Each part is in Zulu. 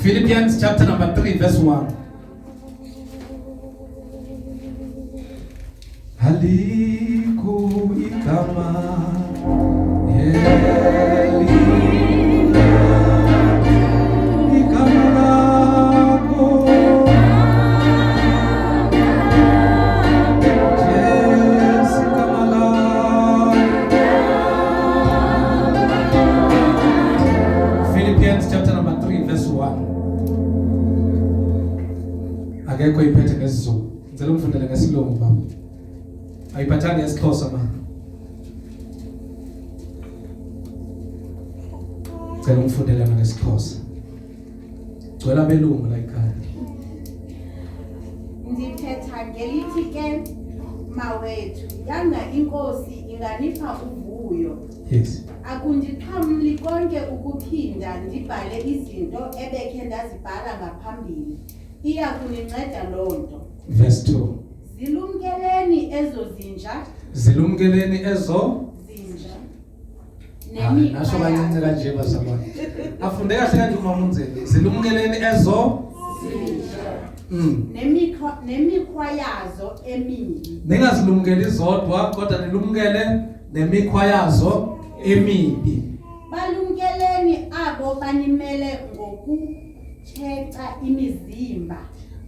Philippians chapter number 3 verse 1. Haliko igama akekho iphethe ngesizulu ngicela umfundele ngesilungu baba ayiphathanga ngesixhosa ma ngicela umfundele ngesixhosa gcwele abelungu la ekhaya ndithetha ngelithi ke mawethu yanga inkosi inganipha uvuyo yes akundixhamli konke ukuphinda ndibhale izinto ebekhe ndazibhala ngaphambili iya kuninceda lonto. Verse 2. Zilumkeleni ezo zinja. Zilumkeleni ezo zinja. Nemi nasho kancinci kanje bazalwane. Afunde kahle kanje uMamunzeli. Zilumkeleni ezo zinja. Nemikhwa yazo emibi. Ningazilumkeli zodwa kodwa nilumkele nemikhwa yazo emibi. Balumkeleni abo banimele ngoku cheta imizimba.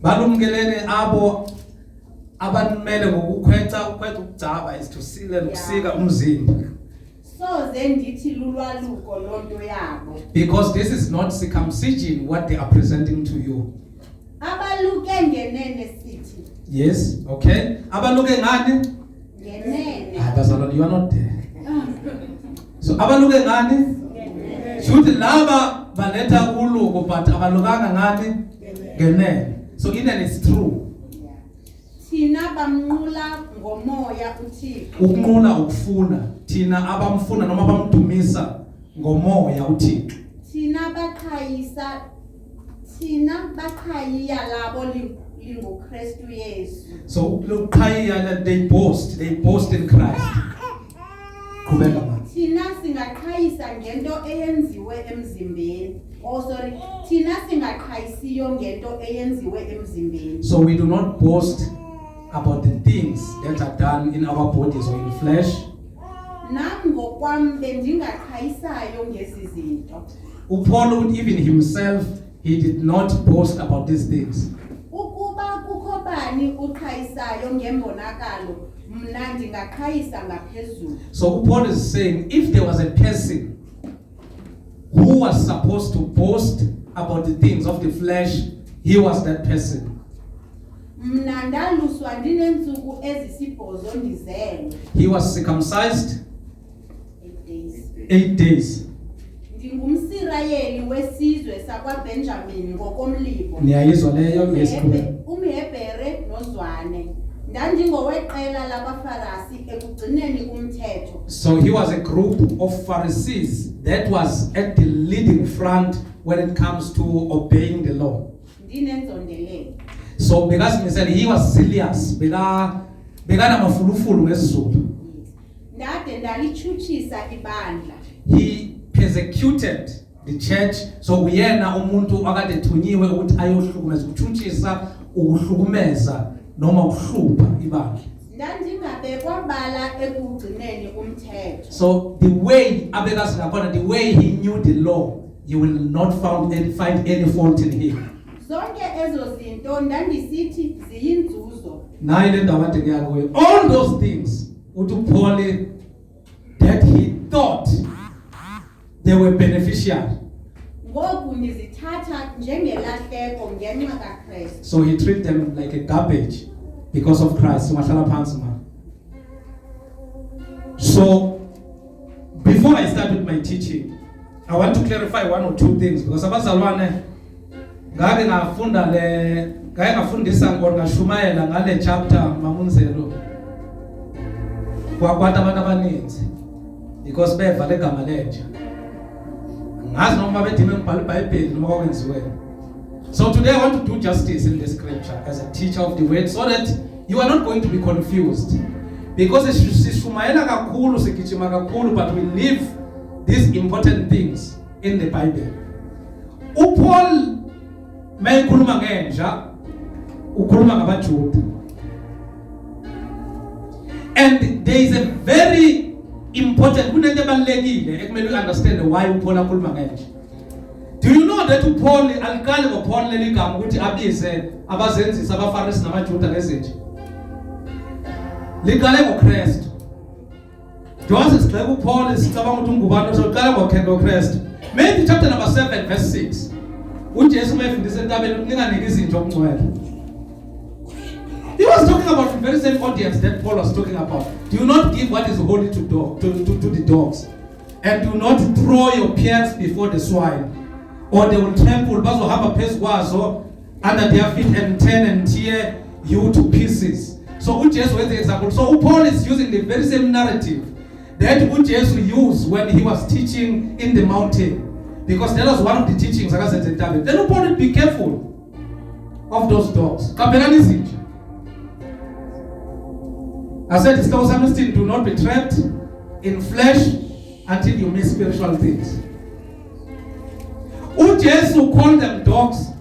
Balumkeleni abo abanimele ngokukhwetha ukugcaba is to seal and ukusika umzimba. So zendithi lulwaluko lonto yabo. Because this is not circumcision what they are presenting to you. Abaluke ngenene sithi. Yes, okay. Abaluke ngani? Ngenene. Bazalwane, you are not there. So abaluke ngani? Shuthi laba baletha uluko but abalukanga ngani? Ngenene. So inene is true. Thina bamnqula ngomoya uThixo. Ukunqula ukufuna. Thina abamfuna noma bamdumisa ngomoya uThixo. Thina baqhayiya labo linguKristu Yesu. So lokuqhayiya they boast in Christ. Kubeka manje. Thina singaqhayisa ngento eyenziwe emzimbeni. Oh sorry, thina singaqhayisiyo ngento eyenziwe emzimbeni. So we do not boast about the things that are done in our bodies or in flesh. Nango kwam bendingaqhayisayo ngezi zinto. Paul, even himself, he did not boast about these things. Ukuba kukho bani uqhayisayo ngembonakalo, mna ndingaqhayisa ngaphezulu. So Paul is saying, if there was a person who was supposed to boast about the things of the flesh, he was that person. Mna ndaluswa ndinentsuku ezisibhozo ndizelwe. He was circumcised 8 days. 8 days. Ndingumsirayeli wesizwe sakwaBenjamin ngokomlibo. Niyayizwa leyo yesikhulu. Umhebhere nozwane. Ndandingoweqela labaFarisi ekugcineni umthetho. So he was a group of Pharisees that was at the leading front when it comes to obeying the law. Ndinenzondelelo. So because he was serious, bekana mafulufulu ngesizulu. Ndade ndalichuchisa ibandla. He persecuted the church. So uyena umuntu akade thunyiwe ukuthi ayohlukumeza ukuchuchisa ukuhlukumeza noma ukuhlupha ibandla. Ndandingabekwa bala ekugcineni umthetho. So the way abekazi ngakhona, the way he knew the law, you will not find any fault in him. Zonke ezo zinto ndandisithi ziyinzuzo. Nayi le ndawo ade kuyakuyo, all those things uthi Paul that he thought they were beneficial. Ngoku ndizithatha njengelahleko ngenxa kaKristu. So he treated them like a garbage because of Christ. So before I start with my teaching, I want to clarify one or two things because abazalwane ngake ngafundisa ngashumayela ngale chapter Mamunzelo kwakwata abantu abaninzi because beva legama lenja ngazi noma bedime ngibhala iBhayibheli noma kwakwenziwe. So today I want to do justice in the scripture as a teacher of the word so that you are not going to be confused, because sishumayela kakhulu sigijima kakhulu but we leave these important things in the Bible. Paul mayikhuluma ngenja ukhuluma ngabaJuda. And there is a very important kunento ebalekile ekumele uunderstand why uPaul akhuluma ngenja. Do you know that uPaul aliqale ngoPaul leli gama ukuthi abize abazenzisi abaFarisi namaJuda ngezinje? Liqale ngoKristu. Joseph sigxeka uPaul sicabanga ukuthi ungubani soqala ngoKristu. Matthew chapter number 7 verse 6. uJesu mayefundisa entabeni ninganiki izinto okungcwele. He was talking about the very same audience that Paul was talking about. Do not give what is holy to the dogs, and do not throw your pearls before the swine, or they will trample bazohamba phezu kwazo under their feet and turn and tear you to pieces. So uJesu wenza example. So Paul is using the very same narrative that uJesu used when he was teaching in the mountain, because that was one of the teachings akazenza entabeni. Then Paul, be careful of those dogs. Qabelani izinja. I said, do not be trapped in flesh until you miss spiritual things. uJesu called them dogs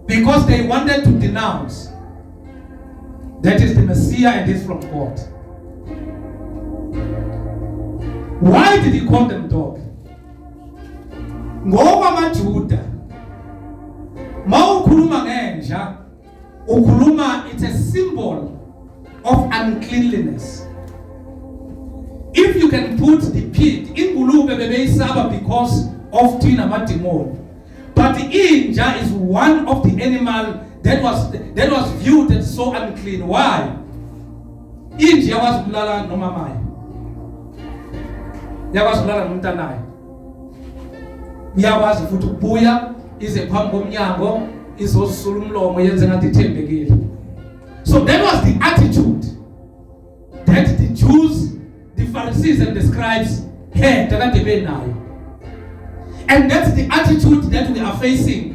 because they wanted to denounce that is the Messiah and is from God. Why did he call them dog? Ngoba amaJuda mawukhuluma ngenja ukhuluma, it's a symbol of uncleanliness. If you can put the pig in ingulube bebeyisaba because of thina amademon, but inja is one of the animal that was viewed as so unclean. Why? Inja yakwazi ukulala nomamayo, yakwazi ukulala nomntanayo, iyakwazi futhi ukubuya ize phambi komnyango izosula umlomo yenze ngathi ithembekile. So that was the attitude that the Jews, the Pharisees and the scribes had. And that's the attitude that we are facing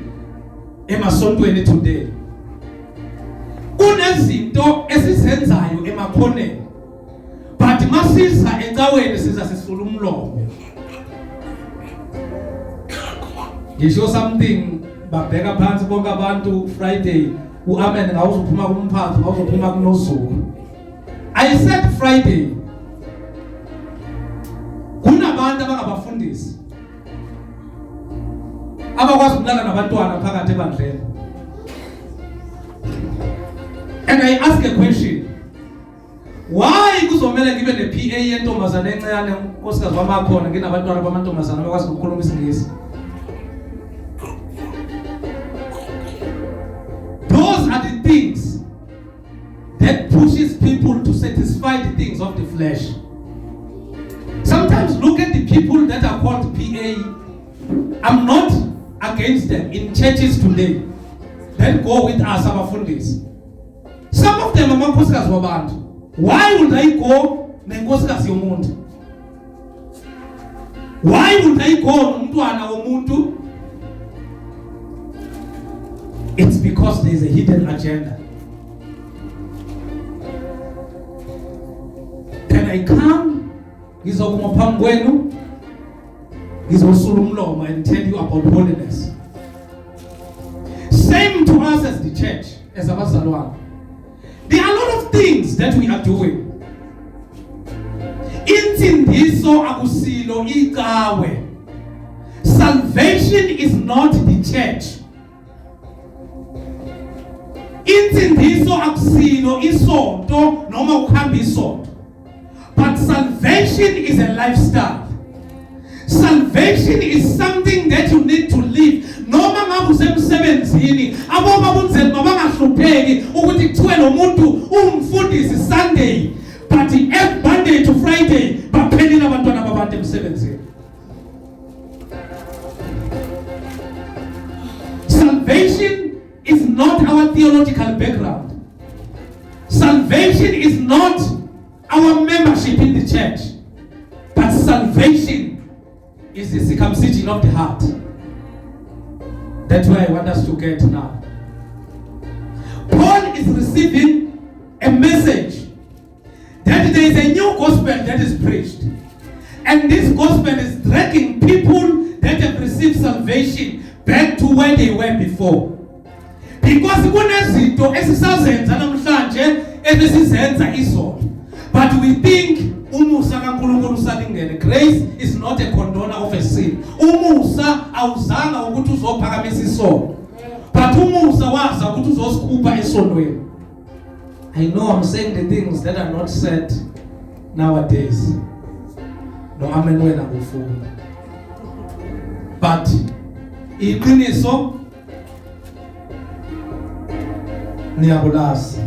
emasontweni today. Kunezinto esizenzayo emakhoneni, but masiza ecaweni siza sisula umlomo. Ngisho something babheka phansi bonke abantu Friday uamen ngawuzophuma kumphatho ngawuzophuma kunosuku. I said Friday kunabantu abangabafundisi abakwazi ukulala nabantwana phakathi ebandleni. And I ask a question, why kuzomela ngibe ne PA yentombazana encane unkosikazi wamakhona nginabantwana bamantombazana abakwazi ukukhuluma isingisi? Those are the things that pushes people to satisfy the things of the flesh. Sometimes look at the people that are called PA. I'm not against them in churches today that go with us abafundisi. Some of them are amankosikazi wabantu. Why would I go nenkosikazi yomuntu? Why would I go nomntwana womuntu? It's because there is a hidden agenda. Then I come, ngizokuma phambi kwenu, ngizosula umlomo and tell you about holiness. Same to us as the church, as abazalwane. There are a lot of things that we are doing. Insindiso akusilo icawe. Salvation is not the church. Insindiso akusilo isonto noma ukuhamba isonto. But salvation is a lifestyle. Salvation is something that you need to live. Noma ngabe usemsebenzini, aboma bunzima bangahlupheki ukuthi kuthiwe lo muntu umfundisi Sunday, but every Monday to Friday baphelile abantwana babantu emsebenzini. Salvation is not our theological background. Salvation is not our membership in the church. But salvation is the circumcision of the heart. That's where I want us to get now. Paul is receiving a message that there is a new gospel that is preached. And this gospel is dragging people that have received salvation back to where they were before. Because kunezinto esisazenza namhlanje ebesizenza izolo. But we think umusa kaNkulunkulu usalingene. Grace is not a condoner of a sin. Umusa awuzanga ukuthi uzophakamisa isono. But umusa waza ukuthi uzosikhupha esonweni. I know I'm saying the things that are not said nowadays. No amen wena kufuna. But iqiniso niyabulazi.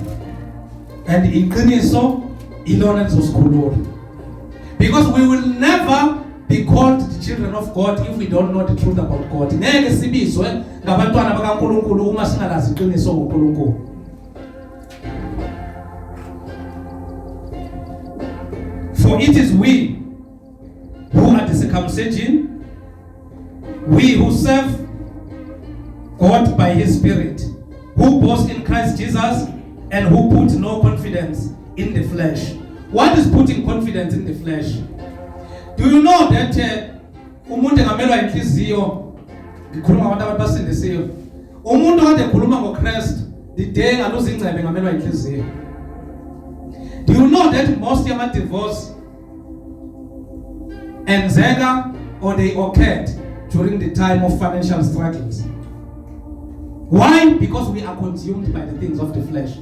And iqiniso ilona lizosikhulula. Because we will never be called the children of God if we don't know the truth about God. Ngeke sibizwe ngabantwana bakaNkulunkulu uma singalazi iqiniso ngoNkulunkulu. For it is we who are the circumcision, we who serve God by His Spirit, who boast in Christ Jesus, and who put no confidence in the flesh. What is putting confidence in the flesh? Do you know that umuntu engamelwa inhliziyo ngikhuluma abantu abasindisiwe. Umuntu kade ekhuluma ngoChrist the day ngaluza ingcebe engamelwa inhliziyo. Do you know that most of divorce enzeka or they occurred during the time of financial struggles? Why? Because we are consumed by the things of the flesh.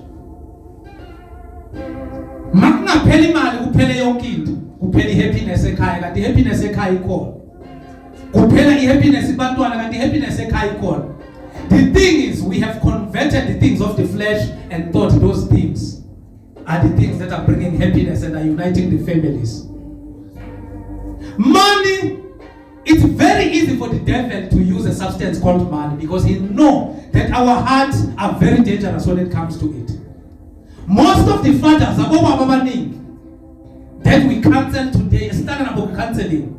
Makungaphela imali kuphele yonke into, kuphela ihappiness ekhaya, kanti ihappiness ekhaya ikhona. Kuphela ihappiness kubantwana, kanti ihappiness ekhaya ikhona. The thing is, we have converted the things of the flesh and thought those things are the things that are bringing happiness and are uniting the families. Money, it's very easy for the devil to use a substance called money because he knows that our hearts are very dangerous when it comes to it. Most of the fathers that we cancel today, starting about canceling.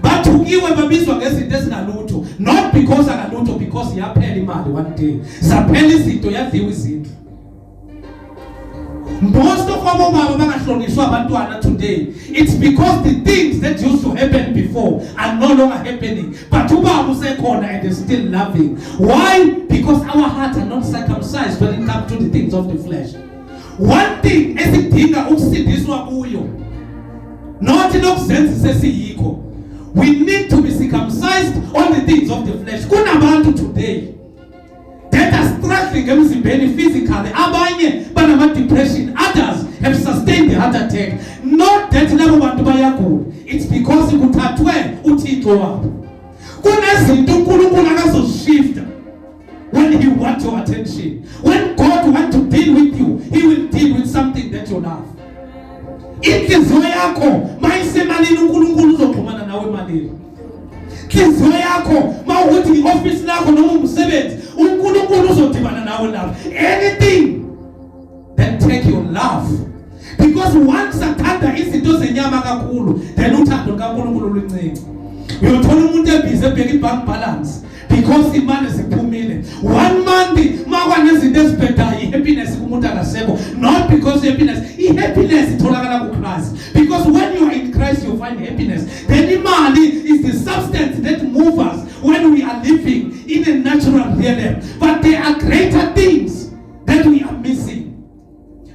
But to give a babiswa against it, not because I got because you are paying money one day. Sapelisi ya it. Most of our mama today, it's because the things that used to happen before are no longer happening. But Uba say corner and they're still loving. Why? Because our hearts are not circumcised when it comes to the things of the flesh. One thing is the thing that not enough sense says we need to be circumcised on the things of the flesh. Kuna bantu today that are struggling physically, abanye banama depression, others have sustained the heart attack. Not that labo bantu bayagula, it's because kuthathwe uThixo wabo. Kunezinto uNkulunkulu akazoshift when He wants your attention. When God wants to deal with you, He will deal with something that you love. Inhliziyo yakho mayisemalini uNkulunkulu uzoxhumana nawe emalini. Inhliziyo yakho mawuthi ioffice lakho noma umsebenzi uNkulunkulu uzodibana nawe lapho. Anything that take your love, because once athanda izinto zenyama kakhulu, then uthando kaNkulunkulu luncane. Uyothola umuntu ebhizi ebheka ibank balance because imali ziphumile. 1 month makwanezinto ezibhedayo ihappiness kumuntu akasekho, not because happiness. Happiness itholakala kuChrist, because when you are in Christ you find happiness. Then imali is the substance that moves us when we are living in a natural realm. But there are greater things that we are missing.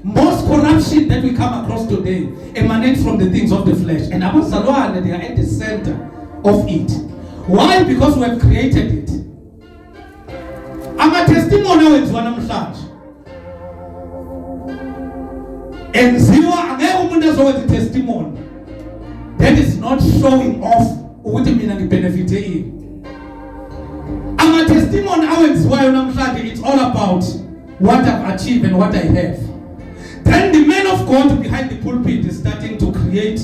Most corruption that we come across today emanates from the things of the flesh, and our salwana, they are at the center of it. Why? Because we have created it. Ama testimony wenziwa namhlanje. Enziwa angeke umuntu azowenza testimony that is not showing off ukuthi mina ngibenefite ini. Ama testimony awenziwayo namhlanje, it's all about what I've achieved and what I have. Then the man of God behind the pulpit is starting to create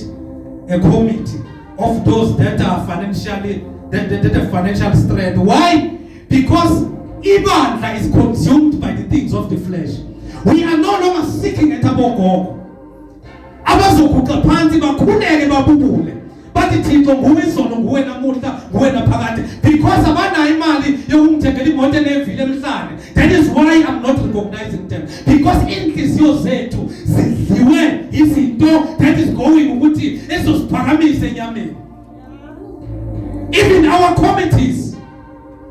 a committee of those that are financially, that have financial strength. Why? Because ibandla is consumed by the things of the flesh. We are no longer seeking at abogogo. Abazokuqa phansi bakhuleke babubule. Bathi Thixo nguwe izolo, nguwe namuhla, nguwe naphakade. Because abanayo imali yokumthengela imoto enevili emhlanje. That is why I'm not recognizing them. Because inhliziyo zethu zidliwe izinto that is going ukuthi ezosiphakamise enyameni. Even our committees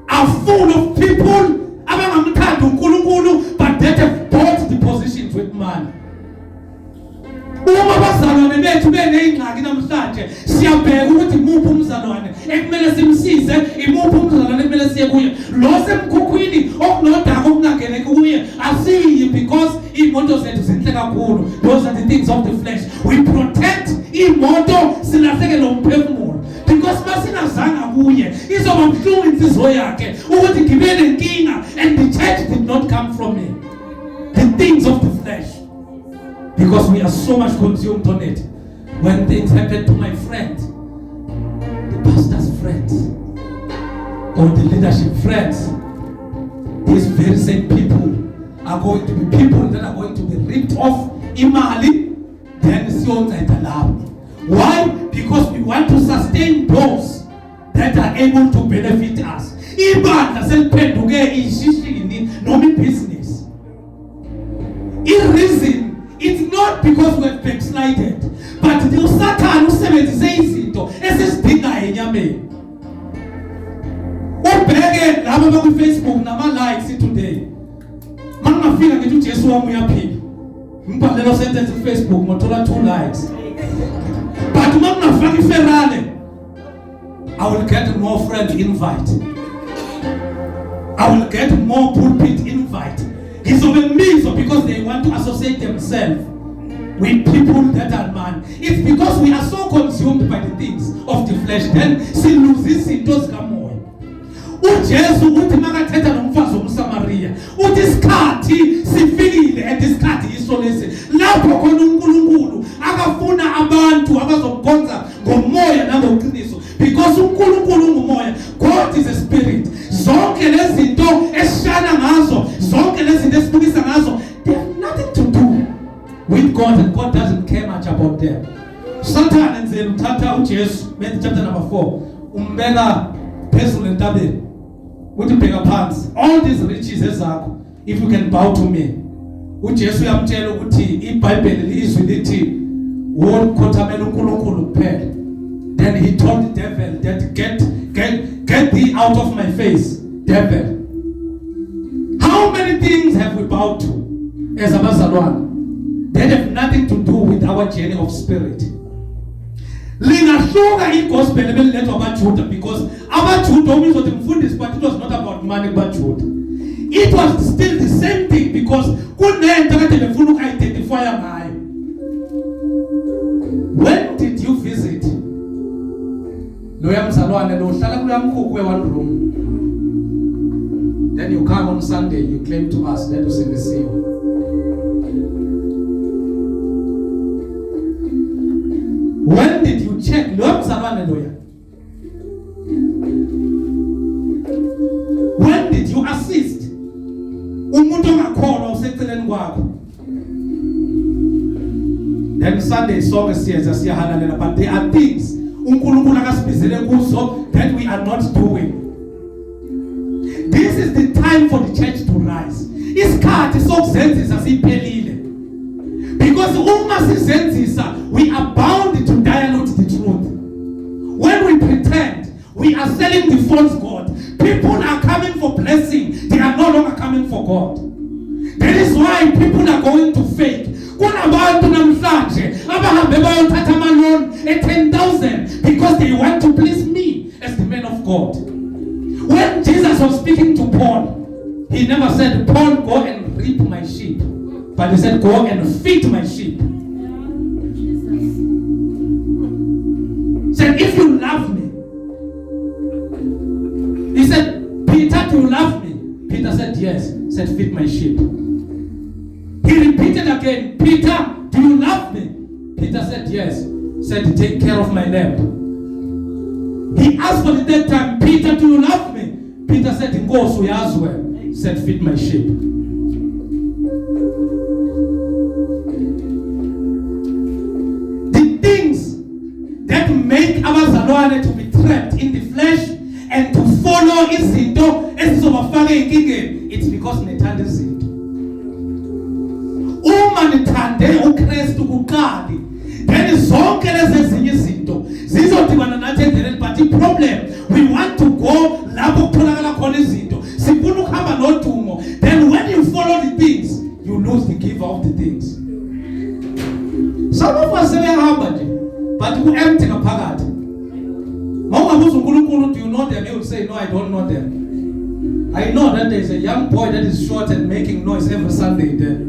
are full kuye lo semkhukhwini okunodaka okungangene kuye asiyi because imoto zethu zinhle kakhulu. Those are the things of the flesh. We protect imoto silahleke lo mphefumulo because masinazanga kuye izoba mhlungu inhliziyo yakhe ukuthi ngibe nenkinga and the church did not come from me. The things of the flesh, because we are so much consumed on it. When things happen to my friend, the pastor's friends, or the leadership friends, these very same people are going to be people that are going to be ripped off imali, then why? Because we want to sustain those that are able to benefit us. Ibandla seliphenduke ishishini noma business. In reason, it's not because we have backslided, but the Satan usebenzise izinto esizidingayo enyameni. Ubheke laba baku Facebook nama likes today. Mangafika ngithi uJesu wami uyaphila. Ngibhalelo sentence ku Facebook ngothola 2 likes. But mangafaka iferrale, I will get more friend invite. I will get more pulpit invite. Because they want to associate themselves with people that are man. It's because we are so consumed by the things of the flesh. Then she loses into skamoya. uJesu uthi makathetha nomfazi womSamaria uthi isikhathi sifikile and isikhathi isolesi lapho khona uNkulunkulu akafuna abantu abazomkhonza ngomoya nangoqiniso, because uNkulunkulu ungumoya. God is a spirit. Zonke lezinto esishana ngazo, zonke lezinto esibukisa ngazo, they have nothing to do with God, and God doesn't care much about them. Satan enzela uthatha uJesu, Matthew chapter number 4, umbeka phezulu entabeni uthi bheka phansi, all these riches ezakho, if you can bow to me. uJesu uyamtshela ukuthi iBhayibheli lizwi lithi wokhothamela uNkulunkulu kuphela. Then he told the devil that get thee out of my face, devil. How many things have we bowed to as abazalwane that have nothing to do with our journey of spirit? Lingahluka igospel ebelilethwa abaJuda, because abaJuda umizothi mfundisi, but it was not about money baJuda. It was still the same thing, because kunento kade befuna uku-identify ngayo. When did you visit loya mzalwane lo uhlala kuya mkhukhu we-one room, then you come on Sunday, you claim to us that usindisiwe? When did you check loya mzalwane loya? When did you assist umuntu ongakholwa useceleni kwakho? Then Sunday sonke siyahalalela, but there are things uNkulunkulu akasibizele kuzo that we are not doing. This is the time for the church to rise. Isikhathi sokuzenzisa siphelile, because uma sizenzisa we are bound to dilute the truth. When we pretend, we are selling the false God. People are coming for blessing, they are no longer coming for God. That is why people are going to fake. Kunabantu namhlanje abahambe bayothatha ama-loan e-10,000 because they want to please me as the man of God. When Jesus was speaking to Paul, he never said, Paul, go and reap my sheep, but he said, go and feed my sheep. He said, if you love me, he said, Peter, do you love me? Peter said, yes. He said, feed my sheep. He repeated again, Peter, do you love me? Peter said, yes. He said, take care of my lamb. He asked for the third time, Peter, do you love me? Peter said, Ngosu yazwe. He said, feed my sheep. The things that make abazalwane to be trapped in the flesh and to follow izinto ezizobafaka enkingeni, it's because nethanda izinto. Uma nithande uKristu kuqala, then zonke lezi ezinye izinto zizodibana nathi endleleni. But the problem, we want to go lapho kutholakala khona izinto, sifuna ukuhamba nodumo. Then when you follow the things, you lose the giver of the things. Some of us sebehamba nje, but ku-empty ngaphakathi. Mawungabuza uNkulunkulu, do you know them? He will say, no, I don't know them. I know that there's a young boy that is short and making noise every Sunday there.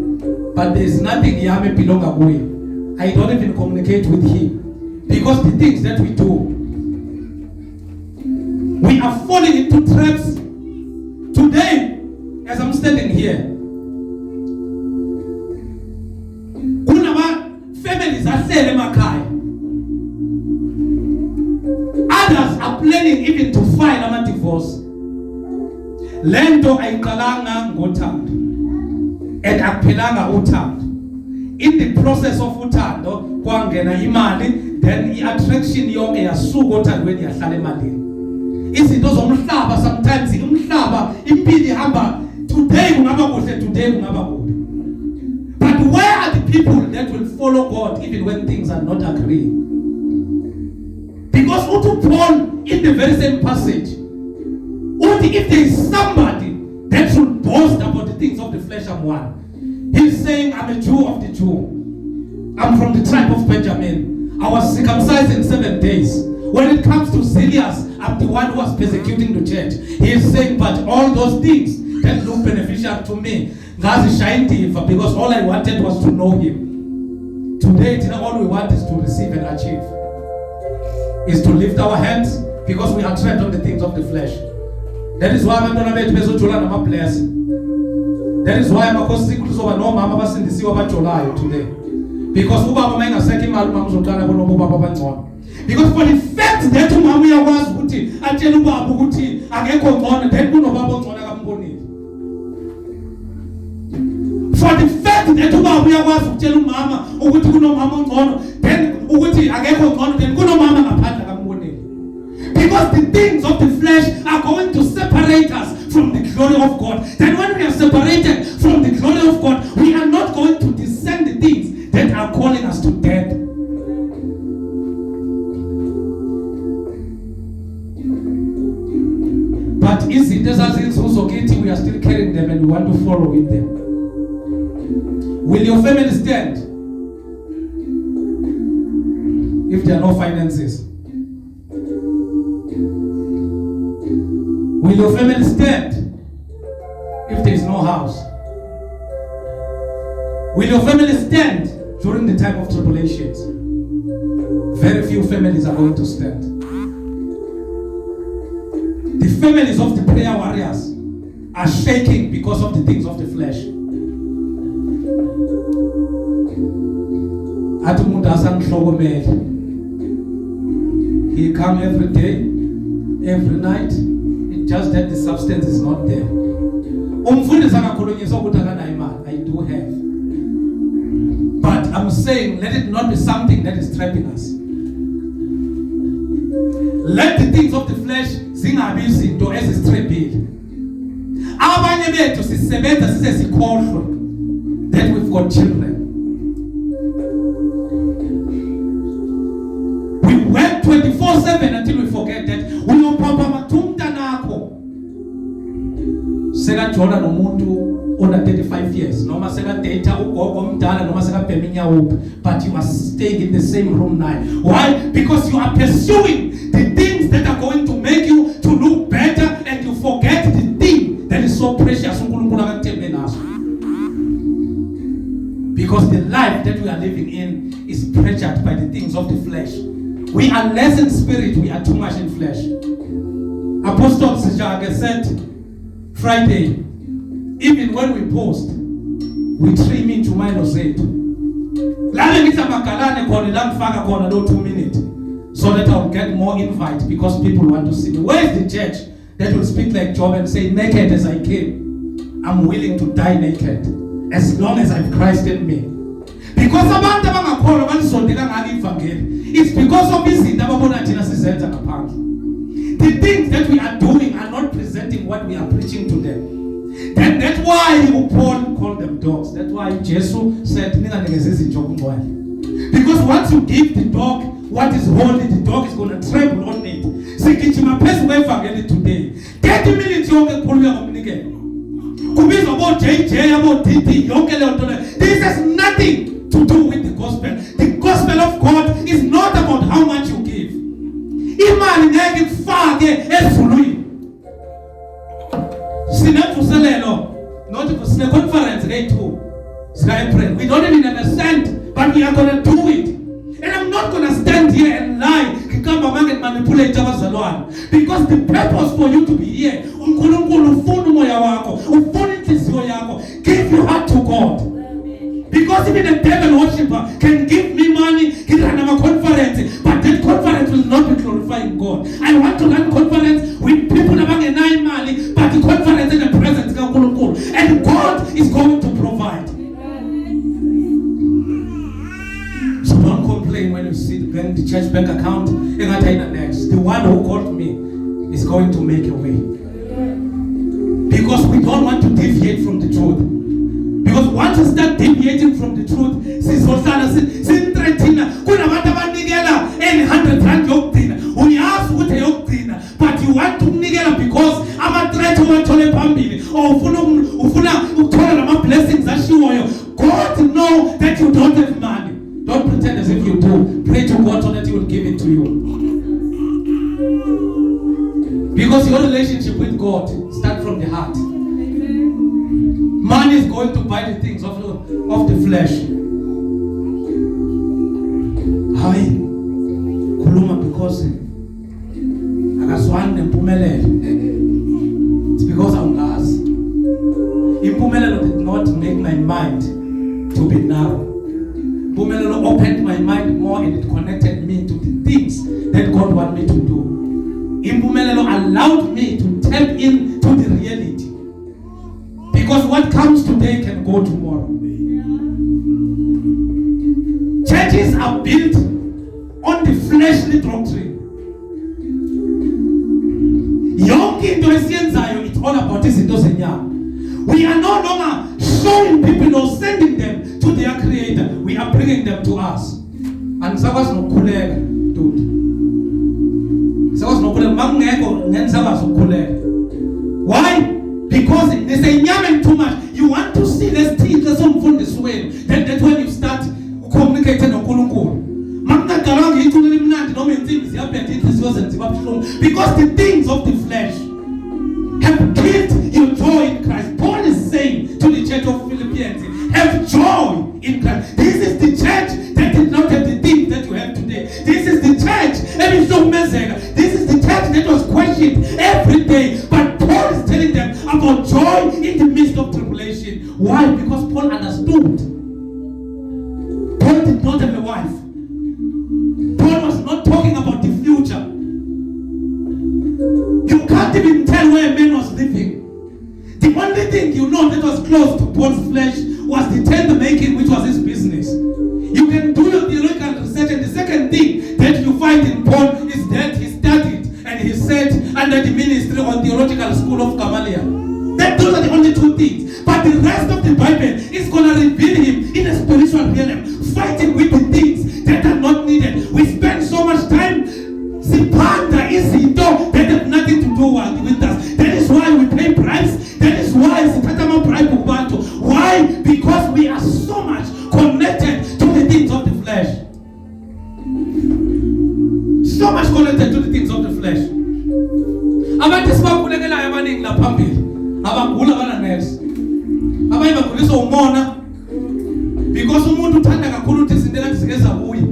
But there's nothing Yame belong away. I don't even communicate with him. Because the things that we do, we are falling into traps. Today, as I'm standing here, families are selling emakhaya. Others are planning even to file a divorce. Lento ayiqalanga ngothando and akuphelanga uthando. In the process of uthando kwangena imali, then i-attraction yonke yasuka othandweni yahlala emalini. Izinto zomhlaba sometimes umhlaba impilo ihamba today kungaba kuhle, today kungaba kubi. But where are the people that will follow God even when things are not agreeing? Because Paul in the very same passage, if there is somebody that should boast about the things of the flesh, I'm one. He's saying, I'm a Jew of the Jew. I'm from the tribe of Benjamin. I was circumcised in 7 days. When it comes to Zealous, I'm the one who was persecuting the church. He is saying, but all those things that look beneficial to me, God's shine because all I wanted was to know him. Today, all we want is to receive and achieve. Is to lift our hands because we are trapped on the things of the flesh. That is why I'm going to be blessed. That is why I'm going to be no mama basindisiwa bajolayo today. Because ubaba mayingaseke imali mamuzotala bona ubaba bangcono. Because for the fact that umama uyakwazi ukuthi atshela ubaba ukuthi akekho ngcono, then kunobaba ongcono akambonile. For the fact that ubaba uyakwazi ukutshela umama ukuthi kunomama ongcono, then ukuthi akekho ngcono, then kunomama ngaphandle akambonile. Because the things of the flesh are going to separate us from the glory of God. Then when we are separated from the glory of God, we are not going to discern the things that are calling us to death. But easy, we are still carrying them and we want to follow with them. Will your family stand if there are no finances? Will your family stand if there is no house? Will your family stand during the time of tribulations? Very few families are going to stand. The families of the prayer warriors are shaking because of the things of the flesh. He comes every day, every night. It's just that the substance is not there. I do have. But I'm saying, let it not be something that is trapping us. Let the things of the flesh zingabi izinto ezisitrebile. Abanye bethu sisebenza size sikhohlwe that we've got children. We work 24/7 until we forget that uyopapa mathumta nakho. Seka Jordan nomuntu under 35 years, noma seka data ugogo omdala noma seka bheminya uphi, but you are staying in the same room now. Why? Because you are pursuing the things that are going to make you to look better, and you forget the thing that is so precious. Because the life that we are living in is pressured by the things of the flesh. We are less in spirit, we are too much in flesh. Apostle Sijage said Friday, even when we post, we trim into -8. Lale ngitha magalane khona la ngifaka khona lo 2 minutes so that I'll get more invite because people want to see me. Where is the church that will speak like Job and say, naked as I came, I'm willing to die naked as long as I have Christ in me? Because abantu abangakholwa banisondela ngani ivangeli, it's because of izinto ababona thina sizenza ngaphandle. The things that we are doing are not presenting what we are preaching to them. And that's why Paul called them dogs. That's why Jesus said, because once you give the dog what is holy, the dog is going to tremble on it. Today 30 minutes about JJ, about DD, this has nothing to do with the gospel. The gospel of God is not about how much you give. Sinevuselelo, not for sine conference day 2. April. We don't even have a cent, but we are gonna do it. And I'm not gonna stand here and lie, come among and manipulate abazalwane. Because the purpose for you to be here, uNkulunkulu ufuna umoya wakho, ufuna inhliziyo yakho. Give your heart to God. Because even a devil worshipper can give me money, he can have a conference, but that conference will not be glorifying God. I want to run conference with people among a nine money, but the conference in the presence of God, and God is going to provide. So don't complain when you see the church bank account next. The one who called me is going to make a way. Because we don't want to deviate from the truth. Because once you start deviating from the truth, any 100 rand yokugcina uyazi ukuthi yokugcina, but you want to nikela because ama-threat owathole phambili or ufuna ukuthola nama blessings ashiwoyo. God know that you don't have money. Don't pretend as if you do. Pray to God so that He will give it to you. Because your relationship with God starts from the heart. Money is going to buy the things of the flesh. Hayi khuluma because akazwani nempumelelo. It's because awungazi. Impumelelo did not make my mind to be narrow. Impumelelo opened my mind more and it connected me to the things that God wanted me to do. Impumelelo allowed me to tap into the reality. Because what comes today can go tomorrow. Churches are built on the fleshly doctrine. Yonke into esiyenzayo, it's all about izinto zenyama. We are no longer showing people or sending them to their creator. We are bringing them to us. And sakwazi nokukhuleka, dude. Sakwazi nokukhuleka, makungekho ngisakwazi ukukhuleka. Why? Because there's a nyaman too much. You want to see this thing that's on from this way. Then that's when you start communicating on Kulukul. Because the things of the flesh have killed your joy in Christ. Paul is saying to the church of Philippians, have joy in Christ. This is the church that did not have the things that you have today. This is the church. This is the church that was questioned every day. But Paul is telling them about joy in the midst of tribulation. Why? Because Paul understood. Paul did not have a wife. Paul was not talking about the future. You can't even tell where a man was living. The only thing you know that was close to Paul's flesh was the tent making, which was his business. You can do your theological research, and the second thing that you find in Paul is that he studied and he sat under the ministry or theological school of Gamaliel. Those are the only two things. But the rest of the Bible is going to reveal him in a spiritual realm, fighting with the things that are not needed. We spend so much time Sipanda is that have nothing to do with us. That is why we pay bribes. That is why Sipatama bribe Ubanto. Why? Because we are so much connected to the things of the flesh. So much connected to the things of the flesh. Abantu sibakhulekela abaningi la phambili. Abagula bana nurse. Abanye bagulisa umona because umuntu uthanda kakhulu ukuthi izinto lezi zike zabuya.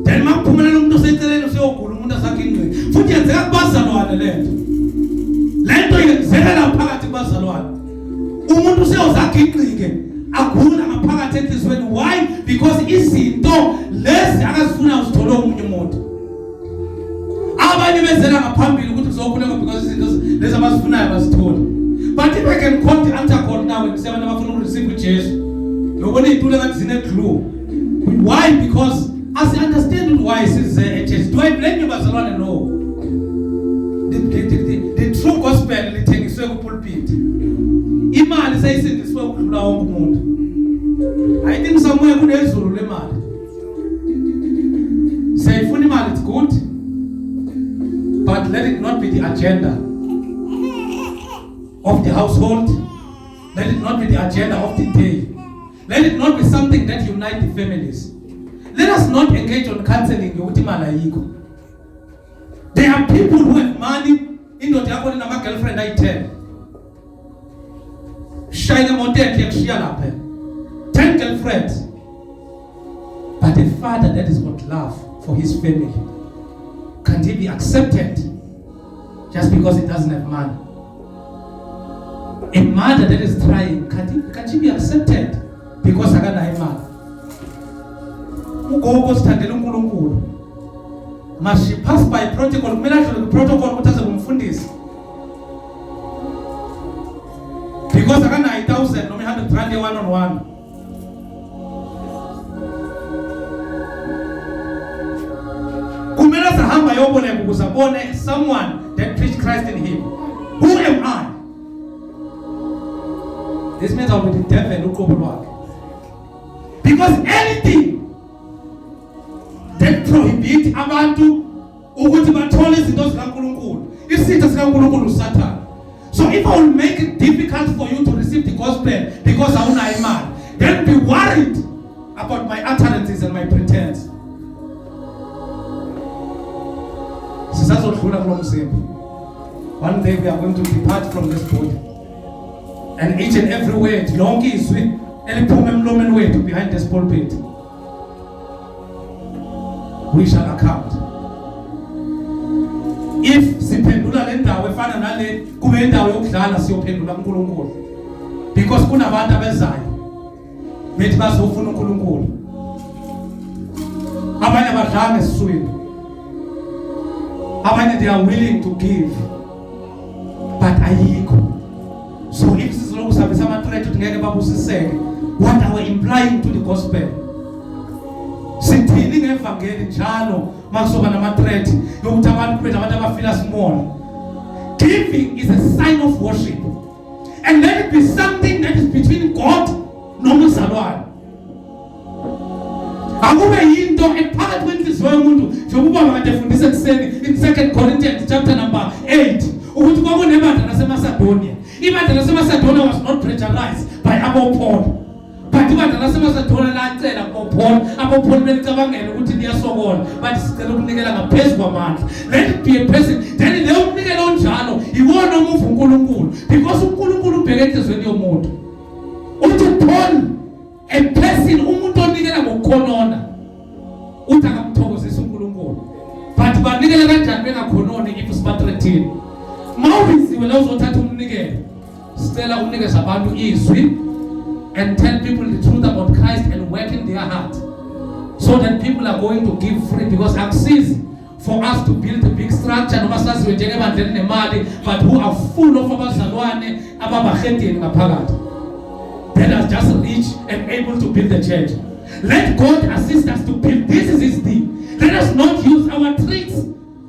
Then makuphumelela umuntu oseceleni useyogula umuntu asakingqini. Futhi yenzeka kubazalwane lento. Lento yenzeka phakathi kubazalwane. Umuntu useyozakingqike agula ngaphakathi enhlizweni. Why? Because izinto lezi akazifuna uzithola umunye umuntu. Abanye bezela ngaphambili ukuthi kuzokhuleka because izinto lezi abazifunayo bazithola. But if I can quote the answer call now and say abantu abafuna ureceive Jesus, nobody itule ngathi zine clue. Why? Because as I understand why is Jesus. Do I blame you bazalwane? No. The true gospel lithengiswe ku pulpit. Imali sayisindiswe ukudlula wonke umuntu. I think somewhere kunezulu lemali. Sayifuna imali, it's good. But let it not be the agenda of the household. Let it not be the agenda of the day. Let it not be something that unites the families. Let us not engage on counseling. There are people who have money in the girlfriend I tell. shine motet yakushiya lapha 10 girlfriends, but a father that has got love for his family, can't he be accepted just because he doesn't have money? A mother that is trying, can she be accepted because akanayo imali? Ugogo sithandela uNkulunkulu, must she pass by protocol? Kumele adlule protocol ukuthi aze kumfundisa, because akanayo 1,000 noma 100 rand one on one. Kumele sahamba yoboleka ukuze abone someone that preach Christ in him. Who am I? This means I'll be the devil uqobo lwakhe, because anything that prohibit abantu ukuthi bathole izinto zikaNkulunkulu, isitha sikaNkulunkulu uSathane. So if I will make it difficult for you to receive the gospel because awunayo imali, then be worried about my utterances and my pretense. Sisazodlula kulo mzimba. One day we are going to depart from this body, and each and every word lonke izwi eliphuma emlomeni wethu behind this pulpit, we shall account. If siphendula le ndawo efana nale kube indawo yokudlala, siyophendula uNkulunkulu, because kunabantu abezayo bethi bazofuna uNkulunkulu. Abanye abadlanga esiswini, abanye they are willing to give, but ayikho. So if siziloku sabisa amathreat ukuthi ngeke babusiseke, what are we implying to the gospel? Sithini ngevangeli njalo makusoba namathreat yokuthi abantu kube nabantu abafila small. Giving is a sign of worship, and let it be something that is between God nomzalwane. Akube yinto ephakathi kwenhliziyo yomuntu njengoba kade efundisa ekseni in 2 Corinthians chapter number 8 ukuthi kwakunebandla laseMacedonia. Ibandla laseMacedonia was not pressurized by Paul, but ibandla laseMacedonia lacela kuPaul, Paul belicabangela ukuthi liyasokola, but sicela ukunikela ngaphezulu kwamandla. Let it be a person, then leyo umnikelo onjalo iwona umuvu uNkulunkulu, because uNkulunkulu ubheke enhlizweni yomuntu. Uthi Paul, a person umuntu onikela ngokukhonona uthi akamthokozisa uNkulunkulu, but banikela kanjani bengakhononi if sibathreathini? Mawubiziwe la uzothatha umnikelo, sicela unikeza abantu izwi and tell people the truth about Christ and work in their heart, so that people are going to give free, because access for us to build a big structure noma saziwe njengebandleni nemali, but who are full of abazalwane ababahedeni ngaphakathi, that are just rich and able to build the church. Let God assist us to build. This is his thing. Let us not use our tricks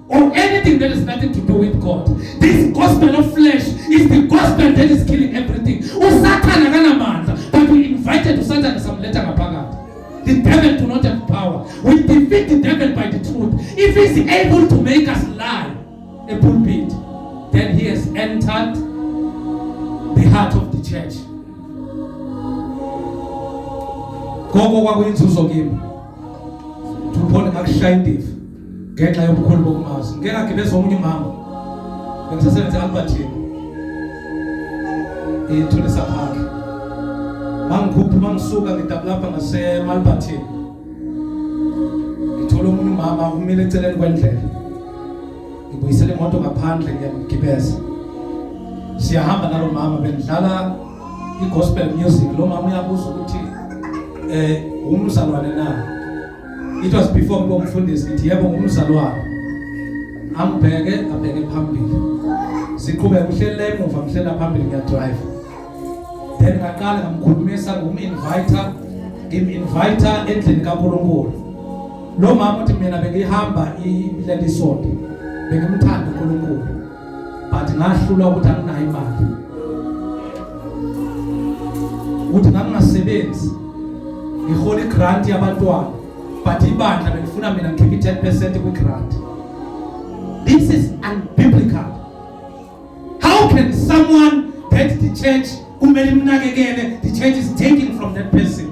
or anything that has nothing to do with God. This gospel of flesh is the gospel that is killing everything. Usathana kanamandla, but we invited Satan some letter ngaphakathi. The devil do not have power. We defeat the devil by the truth. If he's able to make us lie a pulpit, then he has entered the heart of the church. Gogo kwakuyinzuzo kimi tuphone ngakushayindive ngenxa yobukhulu bokumazi. Ngeke ngagibeza omunye umama bengisasebenza eAlbertine eThulisa Park. Mangisuka ngidabulapha ngaseAlbertine, ngithola omunye umama umile eceleni kwendlela, ngibuyisele imoto ngaphandle ngiyamgibeza. Siyahamba nalo mama, bendlala i-gospel music. Lo mama uyabuza ukuthi umzalwane na. It was before kuba umfundisi, ngithi yebo ngumzalwane. Ambheke phambili, siqhubeka uhleli la emuva, ngihlela phambili ngiyadrive. Then ngaqala ngamkhulumisa ngum-inviter endlini kaNkulunkulu. Lo mama uthi mina bengihamba ileli sonto, bengimthanda uNkulunkulu, but ngahlulwa ukuthi anginayo imali, ukuthi ngangingasebenzi ngihola igrant yabantwana, but ibandla belifuna mina ngikhiphe 10% kwigrant. This is unbiblical. How can someone that the church kumele imnakekele, the church is taking from that person?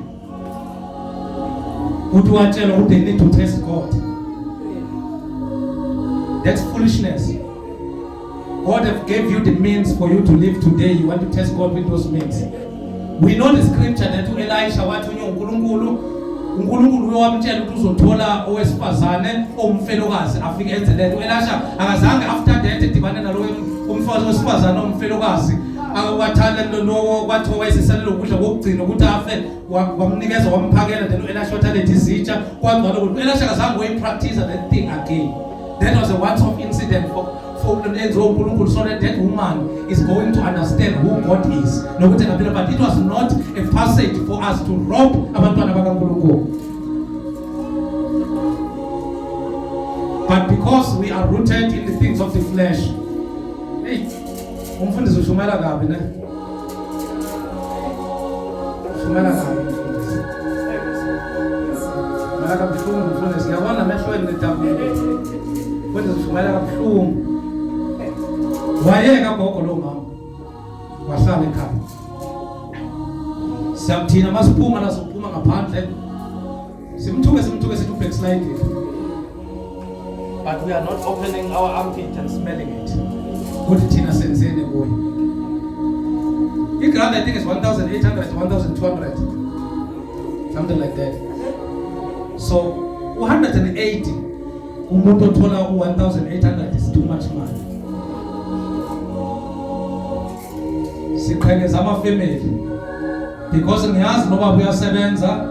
Uthi watshela ukuthi they need to test God. That's foolishness. God have gave you the means for you to live today. You want to test God with those means. We know the scripture that Elisha wathi uNkulunkulu uyawamtshela ukuthi uzothola owesifazane omfelokazi afike enze lento. Elisha akazange after that edibane nalo umfazi wesifazane omfelokazi akawathanda lo kwathi wayesesalelo ukudla kokugcina ukuthi afe wamnikeza wamphakela then Elisha wathatha izitsha kwangalo ukuthi Elisha akazange wayipractice that thing again. That was a once-off incident for uNkulunkulu, so that woman is going to understand who God is. But it was not a passage for us to rob abantwana bakaNkulunkulu. But because we are rooted in the things of the flesh. Hey, umfundisi ushumela kabi ne? Ushumela kabi. Mala kabuhlungu umfundisi, ngiyabona emehlweni netafula. Umfundisi ushumela kabuhlungu. Wayeka gogo lo mama wahlala ekhaya. Siyathina masiphuma la sophuma ngaphandle. Simthuke sithi backslide. But we are not opening our armpit and smelling it. Kuthi thina senzene kuyo. Igrand I think is 1,800 to 1,200. Something like that. So 180 umuntu othola 1,800 is too much money. Siqhekeza ama-family because ngiyazi noma uyasebenza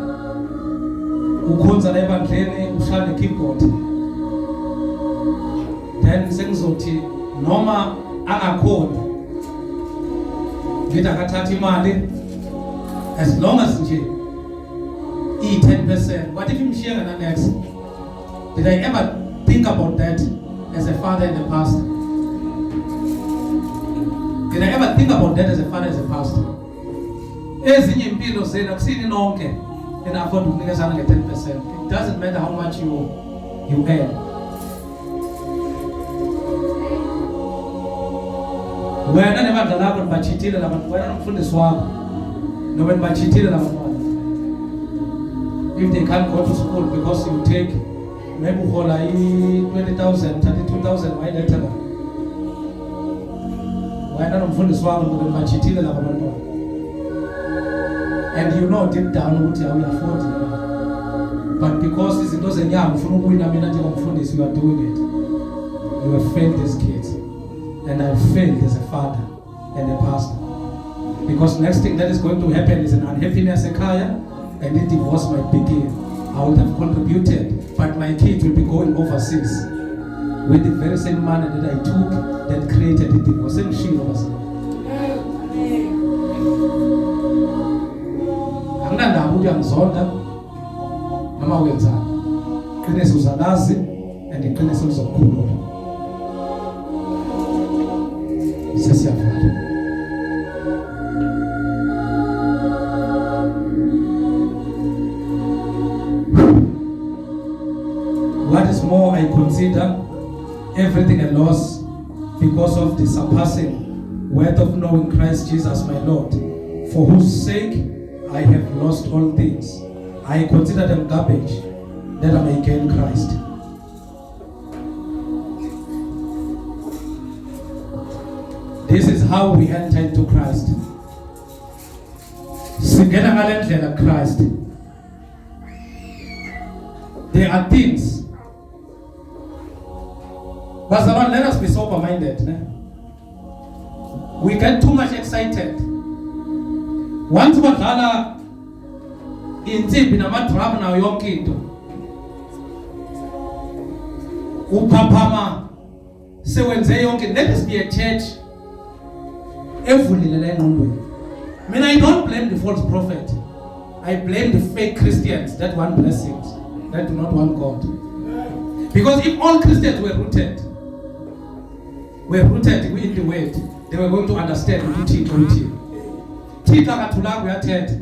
ukhonza la ebandleni ushaya ne-keyboard, then sengizothi noma angakhoni ngithi akathatha imali as long as nje i-10%. What if imshiye ngana next? Did I ever think about that as a father and a pastor? Did I ever think about that as a father, as a pastor? Ezinye impilo zena kusini nonke ena afford ukunikezana nge-10%. It doesn't matter how much you earn. Wena nebandla lakho nibachithile labantu, wena nomfundisi wakho noma nibachithile labantwana. If they can't go to school because you take maybe uhola 20,000, 32,000 wayiletha. Wena nomfundisi wakho nibachithile labantwana. And you know deep down ukuthi awuyafford. But because izinto zenyanga ufuna ukuwina mina njengomfundisi, you are doing it. You have failed these kids. And I failed as a father and a pastor. Because next thing that is going to happen is an unhappiness ekhaya, and the divorce might begin. I would have contributed, but my kids will be going overseas with the very same money that I took that created the divorce. Same shit over. Angandaba uyangizonda noma wenzani. Iqiniso uzalazi and iqiniso lizokukhulula. What is more, I consider everything a loss because of the surpassing worth of knowing Christ Jesus my Lord, for whose sake I have lost all things. I consider them garbage that I may gain Christ. This is how we enter into Christ. Singena ngale ndlela Christ. There are things. But let us be sober-minded. We get too much excited. Once badlala insimbi namadrum nayo yonke into, uphaphama sewenze yonke. Let us be a church evulile la engqondweni. Mina I don't blame the false prophet. I blame the fake Christians that want blessings, that do not want God. Because if all Christians were rooted in the word, they were going to understand ukuthi uthini. Thina akathulanga uyathetha,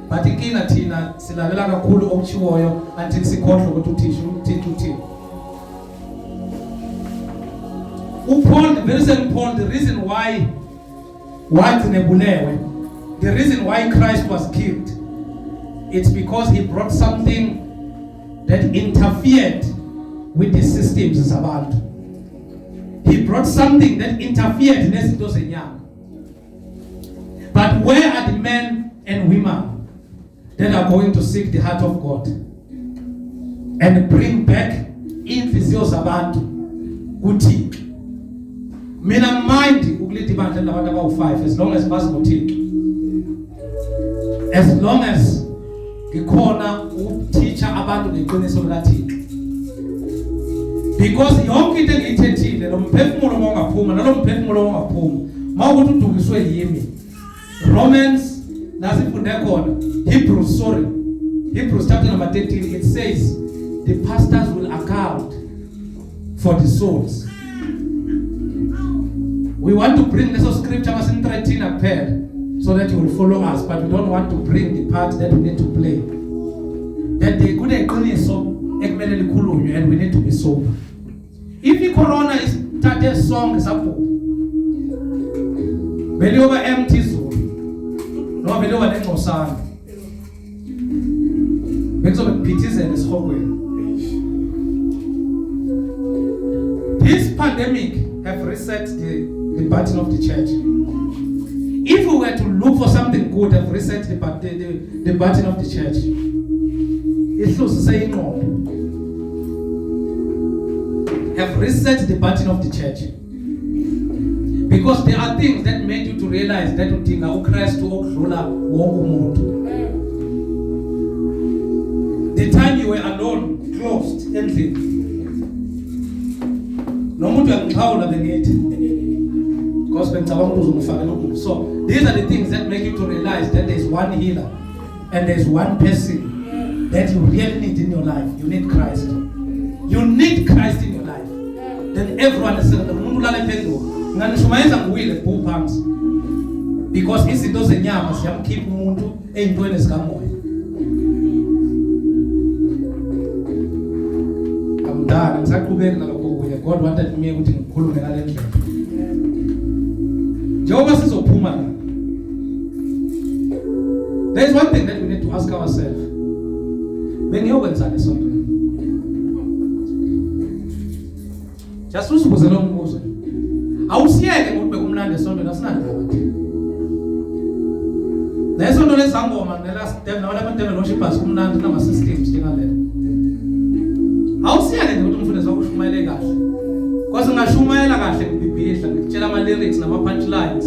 but inkinga thina silalela kakhulu okuchiwoyo until sikhohlwe ukuthi uthini. Paul, the very same Paul, the reason why the reason why Christ was killed, it's because he brought something that interfered with the systems zabantu. He brought something that interfered nezinto zenyanga. But where are the men and women that are going to seek the heart of God and bring back inhliziyo zabantu kuThixo. Mina mind ukulida ibandla labantu abawu5 as long as bazi ngoThixo. As long as ngikhona ukuteacher abantu ngeqiniso likaThixo. Because yonke into engiyithethile lo mphefumulo ongaphuma nalo mphefumulo ongaphuma mawukuthi udukiswe yimi. Romans nasifunde khona Hebrews chapter number 13 it says the pastors will account for the souls. We want to bring this scripture as in 13 appeared so that you will follow us, but we don't want to bring the part that we need to play. That they could eqiniso ekumele likhulunywe and we need to be sober. If the corona is started song sapho beliyoba empty zone no beliyoba nengxosana bekuzobe kuphithizela esihokweni. This pandemic have reset the button of the church. If we were to look for something good, have reset the button of the church. It's close to saying no. Have reset the button of the church. Because there are things that made you to realize that you think uKristu okudlula wonke umuntu. The time you were alone, closed, endlini. Nomuntu uyangixhawula bengithi. Because bengicabanga ukuthi uzongifakela ukuthi. So these are the things that make you to realize that there is one healer and there is one person that you really need in your life. You need Christ. You need Christ in your life. Then everyone is saying, umuntu ulala phezulu. Nganishumayeza nguwile phansi. Because izinto zenyama siyamkhipha umuntu eyintweni zikamoya. Amdala ngisaqhubeka nalokho kuye. God wanted me ukuthi ngikhulume ngale ndlela. Njengoba sizophuma la. There is one thing that we need to ask ourselves. Bengiyokwenza lesonto. Just usibuze lo mbuzo. Awusiyeke ngokuthi bekumnandi esonto nasinandaba. Lesonto lezangoma nelast day nabantu worshipers kumnandi nama systems njengalelo. Awusiyeke nje ukuthi umfundisi wakho ushumayele kahle. Because ngashumayela kahle ngibibhidla ngitshela ama lyrics nama punchlines.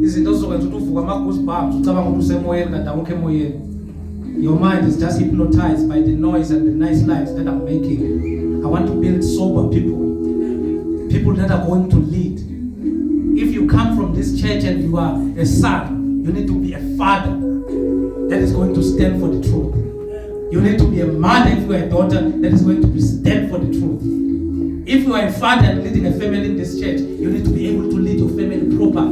Izinto zizokwenza ukuthi uvuka ama goosebumps ucabanga ukuthi usemoyeni kanti awukho emoyeni. Your mind is just hypnotized by the noise and the nice lives that I'm making. I want to build sober people. People that are going to lead. If you come from this church and you are a son, you need to be a father that is going to stand for the truth. You need to be a mother if you are a daughter that is going to stand for the truth. If you are a father and leading a family in this church, you need to be able to lead your family proper.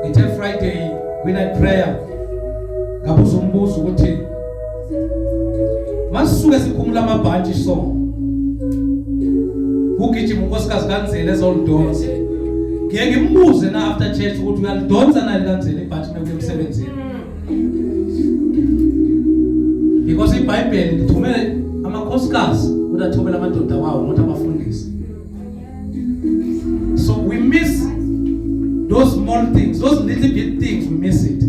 Until Friday, midnight prayer, ngabuza umbuzo ukuthi masisuke sikhumula amabhantshi song. Ugijima unkosikazi kaNzele ezolidonsa. Ngeke ngimbuze na after church ukuthi uyalidonsa nali kaNzele ibhantshi mekuye emsebenzini. Because iBhayibheli lithumele amakhosikazi ukuthi athobele amadoda wawo not abafundisi. So we miss those small things, those little bit things, we miss it.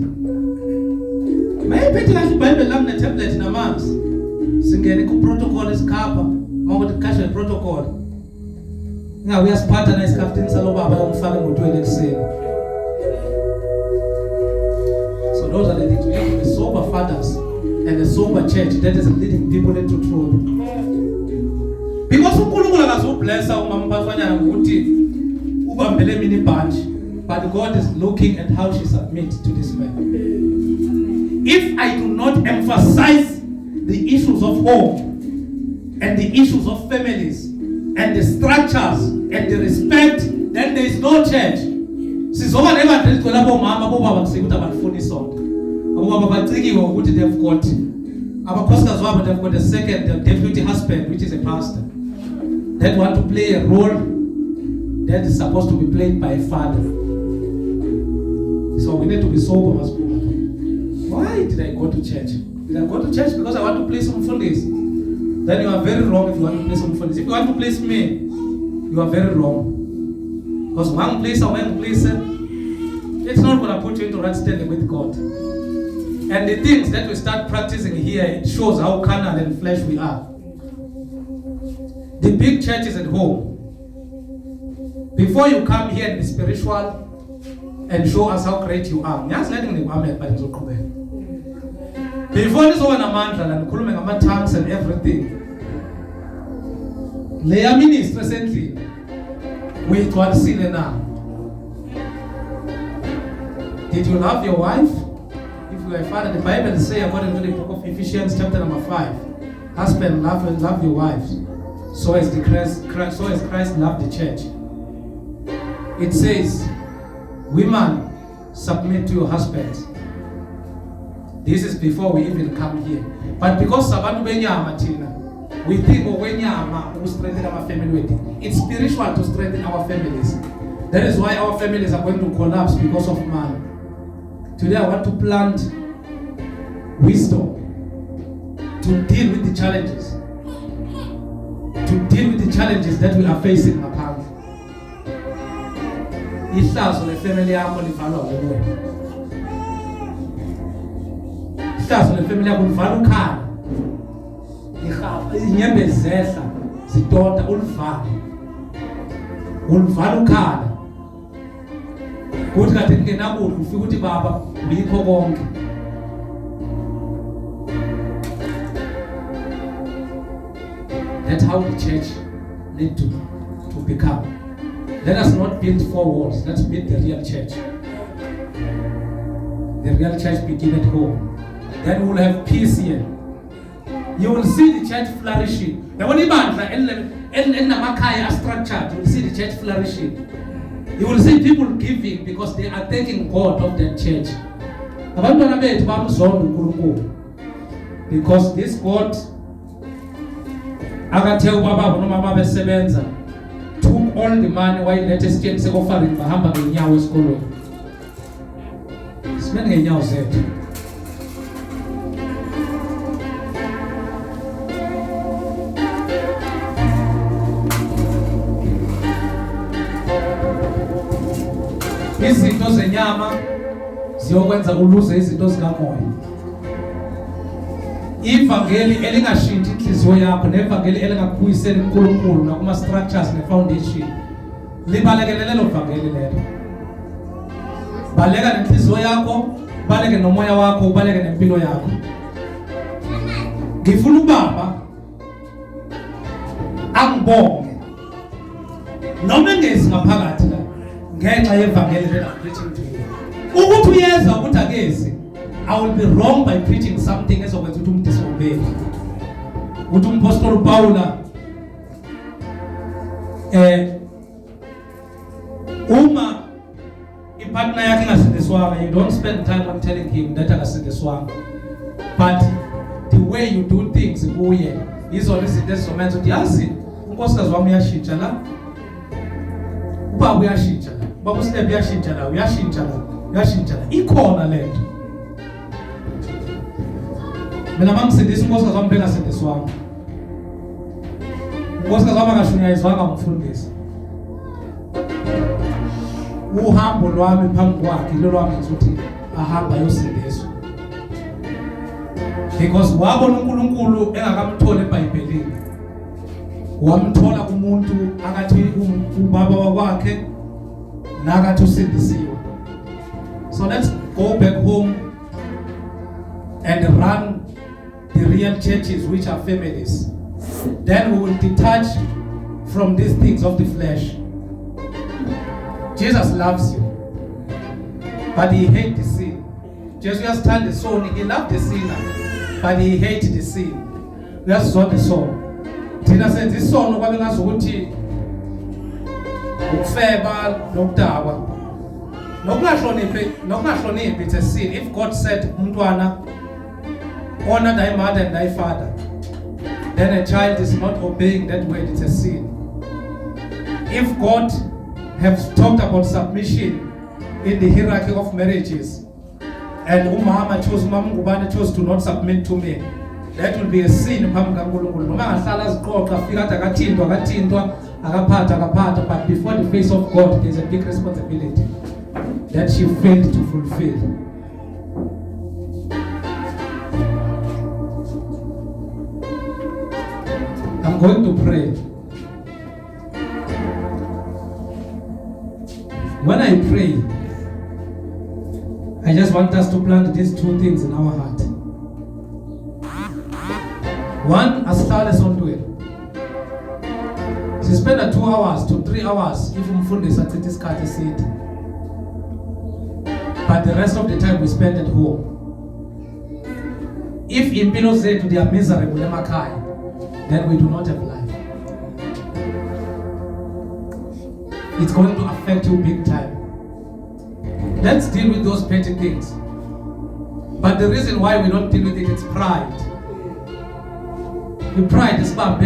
Mayiphethe kahle iBhayibheli lami netablet namanzi. Singene ku protocol esikhapha, mawukuthi kukhashwe protocol. Nga uyasiphatha na isikhaftini salobaba yomfaka ngo12 ekseni. So those are the things we have to be sober fathers and a sober church that is leading people into truth. Because uNkulunkulu akazoblessa umamphathwanyana ngokuthi ubambele mina ibhantshi, but God is looking at how she submits to this man. If I do not emphasize the issues of home and the issues of families and the structures and the respect, then there is no church. Sizoba nevangeli kwelabo mama bobaba kusikuthi abalifuni isonto. Abobaba bacikiwe ukuthi they've got abakhosikazi wabo, they've got a second, the deputy husband which is a pastor that want to play a role that is supposed to be played by a father. So we need to be sober as people. Why did I go to church? Did I go to church because I want to play some Sundays? Then you are very wrong if you want to play some Sundays. If you want to please me, you are very wrong. Because one place or one place, it's not going to put you into right standing with God. And the things that we start practicing here, it shows how carnal and flesh we are. The big church is at home. Before you come here and be spiritual and show us how great you are, before this one mantra and kulumeng tongues and everything, Leah minister recently with what sin now. Did you love your wife? If you are a father, the Bible says according to the book of Ephesians chapter number 5, husband love your wives. So as Christ loved the church. It says, women, submit to your husbands. This is before we even come here. But because Sabantu Benyama Tina, we think of Wenyama who strengthen our family wedding. It's spiritual to strengthen our families. That is why our families are going to collapse because of man. Today I want to plant wisdom to deal with the challenges. To deal with the challenges that we are facing upon. Ihlazo le family yakho livalwa nguwe. Ihlazo le family yakho livalwa ukhala. Inyembezi zehla zidonda ulivalo. Ulivala ukhala. Kuthi kade kungenakudla ufika uthi baba uyikho konke. That's how the church need to become. Let us not build 4 walls. Let's build the real church. The real church begin at home. Then we will have peace here. You will see the church flourishing. The only man in Namakaya are structured. You will see the church flourishing. You will see people giving because they are thanking God of their church. Because this God akatheka ubaba nomama besebenza took all the money wayilethe esitsheni offering bahamba ngenyawo esikolweni. Simene ngenyawo zethu. Izinto zenyama ziyokwenza uluze izinto zikamoya. Ivangeli elingashintshi inhliziyo yakho nevangeli elingakubuyiseli uNkulunkulu nakuma structures nefoundation libalekele lelo vangeli lelo. Baleka nenhliziyo yakho, baleke nomoya wakho, ubaleke nempilo yakho. Ngifuna ubaba angibonge noma engezi ngaphakathi la ngenxa yevangeli that I'm preaching to you. Ukuthi uyeza ukuthi akezi, I will be wrong by preaching something ezokwenza ukuthi umdisobey. Uthi umpostoli Paula uma ipartner yakhe ingasindiswanga, you don't spend time on telling him that akasindiswanga. But the way you do things kuye izona izinto ezizomenza ukuthi yazi unkosikazi wami uyashintsha la, ubaba uyashintsha la, ubaba uStep uyashintsha la, uyashintsha la, ikhona lento. Mina mangisindisa unkosikazi wami bengasindiswanga. Unkosikazi wami akashunyayizwanga ngumfundisi. Uhambo lwami phambi kwakhe lo lwami ukuthi ahamba yosindiswa. Because wabona uNkulunkulu engakamtholi eBhayibhelini. Wamthola kumuntu akathi ubaba wakwakhe nakathi usindisiwe. So let's go back home and run the real churches which are families. Then we will detach from these things of the flesh. Jesus loves you, but he hates the sin. Jesus stand the son, he loved the sinner, but he hated the sin. That's what the soul. Tina said this son kwabe ngazukuthi ukufeba nokudakwa. Nokungahloniphi it's a sin. If God said umntwana honor thy mother and thy father, then a child is not obeying that word, it's a sin. If God has talked about submission in the hierarchy of marriages, and umama chose to not submit to me, that will be a sin. But before the face of God, there's a big responsibility. that she failed to fulfill. I'm going to pray. When I pray, I just want us to plant these two things in our heart. One, ashlale esontweni. Sispenda 2 hours to 3 hours if umfundisi achitha isikhathi eside. But the rest of the time we spend at home. If impilo zethu they are miserable emakhaya, then we do not have life. It's going to affect you big time. Let's deal with those petty things. But the reason why we don't deal with it is pride. The pride is that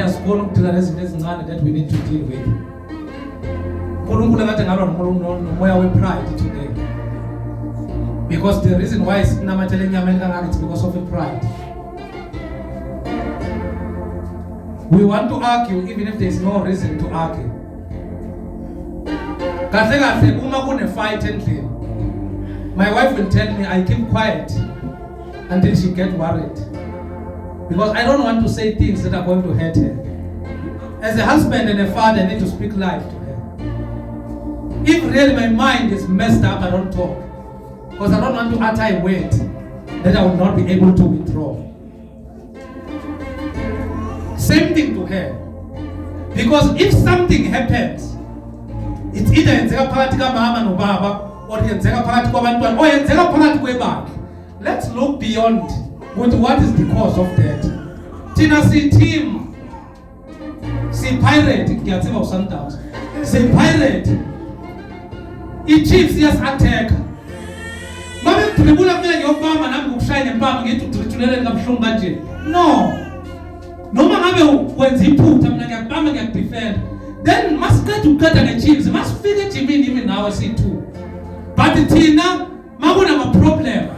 we need to deal with. Pride today. Because the reason why it's because of the pride. We want to argue even if there is no reason to argue. My wife will tell me I keep quiet until she gets worried. Because I don't want to say things that are going to hurt her. As a husband and a father, I need to speak life to her. If really my mind is messed up, I don't talk. Because I don't want to utter a word that I will not be able to withdraw. Same thing to her. Because if something happens, it's either yenzeka phakathi kamama nobaba or yenzeka phakathi kwabantwana or yenzeka phakathi kwebakhe. Let's look beyond with what is the cause of that. Tina si team, si pirate, ngiyaziva uSundowns. Si pirate. I-Chiefs yes-attack. Babe dribula mina ngiyobamba nami ngokushaya ngempama ngithi udribulele kabuhlungu kanje. No. Noma ngabe wenza iphutha mina ngiyakubamba ngiyakudefend. Then masiqeda ukukhetha nge-Chiefs, masifike ejimini imi nawe si-2. But thina makunama problem.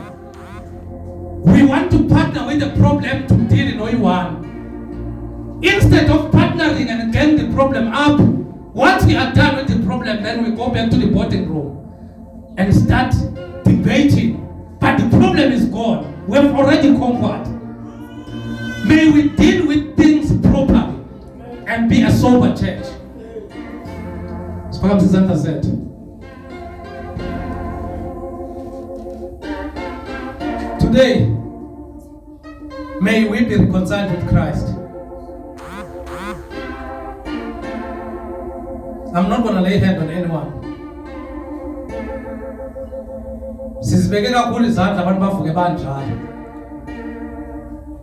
We want to partner with the problem to deal in one. Instead of partnering and getting the problem up, once we are done with the problem, then we go back to the boarding room and start debating. But the problem is gone. We have already conquered. May we deal with things properly and be a sober church. Today, may we be reconciled with Christ. I'm not going to lay hand on anyone.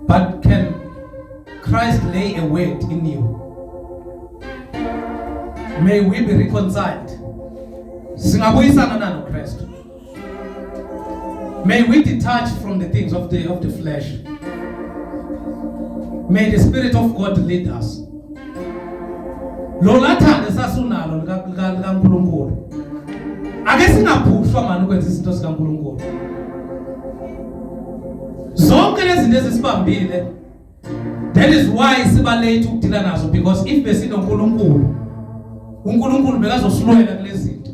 But can Christ lay a weight in you? May we be reconciled. May we detach from the things of the flesh. May the Spirit of God lead us. Lolathande sasunalo likaNkulunkulu. Ake singaphushwa manje ukwenza izinto zikaNkulunkulu. Zonke lezi zinto ezisibambile. That is why siba late ukudila nazo, because if besinoNkulunkulu, uNkulunkulu bekazosilwela kulezi zinto.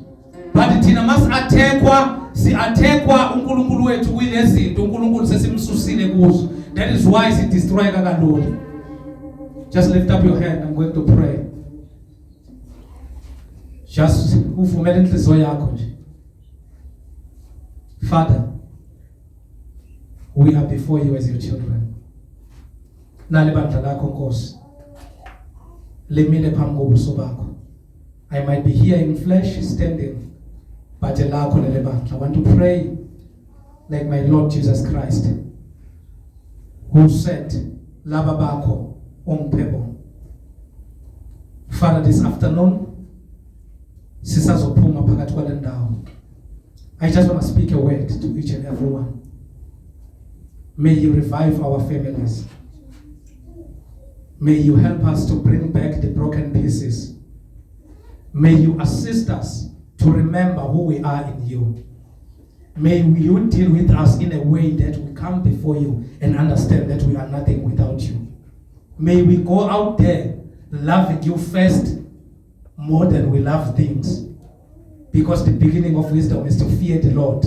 But thina masiathekwa, siathekwa uNkulunkulu wethu kulezi zinto, uNkulunkulu sesimsusile kuzo. That is why si destroy kalula. Just lift up your hand. I'm going to pray. Just uvumele inhliziyo yakho nje. Father, we are before you as your children. Nali bandla lakho Nkosi. Lemile phambi kobuso bakho. I might be here in flesh standing, but elakho lele bandla. I want to pray like my Lord Jesus Christ, who said, laba bakho ongiphe. Father, this afternoon, sisazophuma phakathi kwale ndawo. I just want to speak a word to each and everyone. May you revive our families. May you help us to bring back the broken pieces. May you assist us to remember who we are in you. May you deal with us in a way that we come before you and understand that we are nothing without you. May we go out there loving you first more than we love things. Because the beginning of wisdom is to fear the Lord.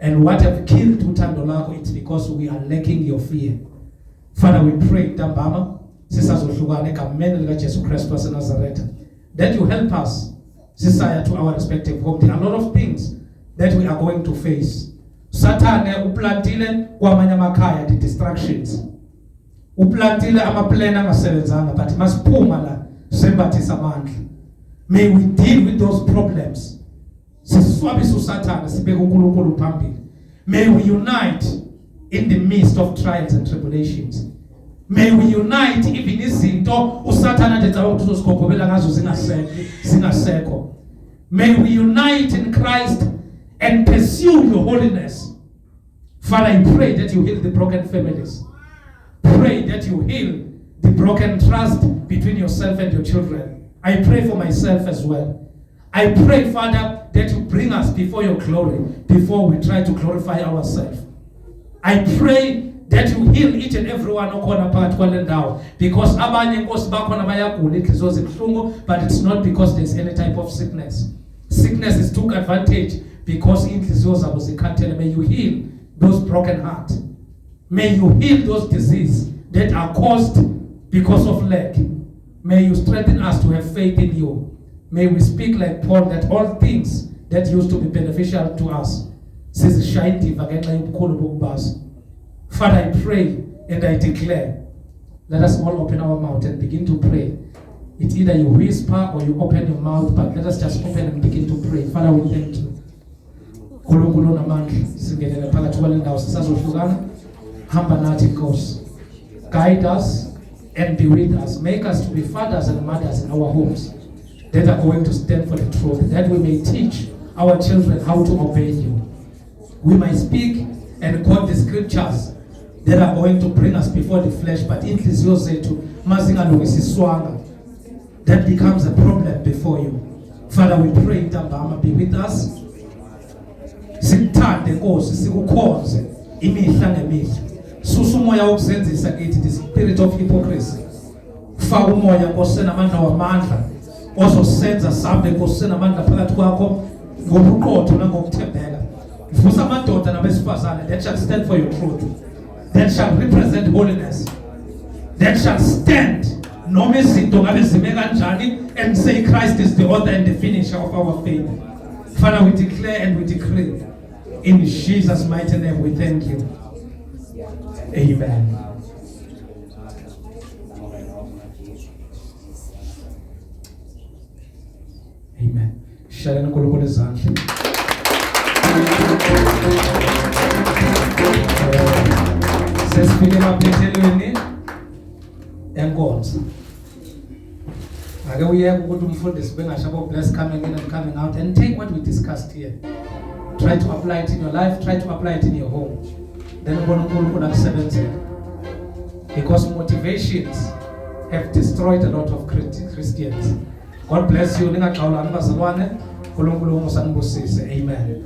And what have killed uthando lakho, it's because we are lacking your fear. Father, we pray, Tambama, sisazohlukana egameni lika Jesu Kristu waseNazaretha, that you help us, Sisaya, to our respective home. There are a lot of things that we are going to face. Satane uplantile kwamanye amakhaya the distractions. Uplantile amaplan angasebenzanga, but masiphuma la sembathisa amandla. May we deal with those problems. Siswabisa uSathane sibeke uNkulunkulu phambili. May we unite in the midst of trials and tribulations. May we unite even izinto uSathane adecala ukuthi uzosigogobela ngazo zingasekho. May we unite in Christ and pursue your holiness. Father, I pray that you heal the broken families. Pray that you heal the broken trust between yourself and your children. I pray for myself as well. I pray, Father, that you bring us before your glory before we try to glorify ourselves. I pray that you heal each and every one okhona phakathi kwale ndawo, because abanye inkosi bakhona bayagula inhliziyo zibuhlungu, but it's not because there's any type of sickness. Sickness is took advantage because inhliziyo zabo zikhathele. May you heal those broken hearts. May you heal those diseases that are caused because of lack. May you strengthen us to have faith in you. May we speak like Paul, that all things that used to be beneficial to us, Father, I pray and I declare, let us all open our mouth and begin to pray. It's either you whisper or you open your mouth, but let us just open and begin to pray. Father, we thank you. Guide us and be with us. Make us to be fathers and mothers in our homes that are going to stand for the truth, that we may teach our children how to obey you. We might speak and quote the scriptures that are going to bring us before the flesh, but inhliziyo zethu mazingalungisiswanga, that becomes a problem before you. Father, we pray, Ntambama, be with us. Sikuthande Nkosi, sikukhonze imihla ngemihla. Susa umoya wokuzenzisa kithi, the spirit of hypocrisy. Faka umoya Nkosi namandla wamandla ozosenza sambe Nkosi namandla phakathi kwakho ngobuqotho nangokuthembeka. Vusa amadoda nabesifazane that shall stand for your truth, that shall represent holiness, that shall stand noma izinto ngabe zime kanjani, and say Christ is the author and the finisher of our faith. Father, we declare and we decree in Jesus' mighty name. We thank you. Amen. Amen. Shalom kulukule zandla. Sesifike emaphethelweni enkonzo. Ake uyeke ukuthi umfundisi bengasho bless coming in and coming out, and take what we discussed here. Try to apply it in your life, try to apply it in your home. Then uNkulunkulu akusebenzele. Because motivations have destroyed a lot of Christians. God bless you. Ningaxawulani bazalwane. uNkulunkulu usanibusise. Amen.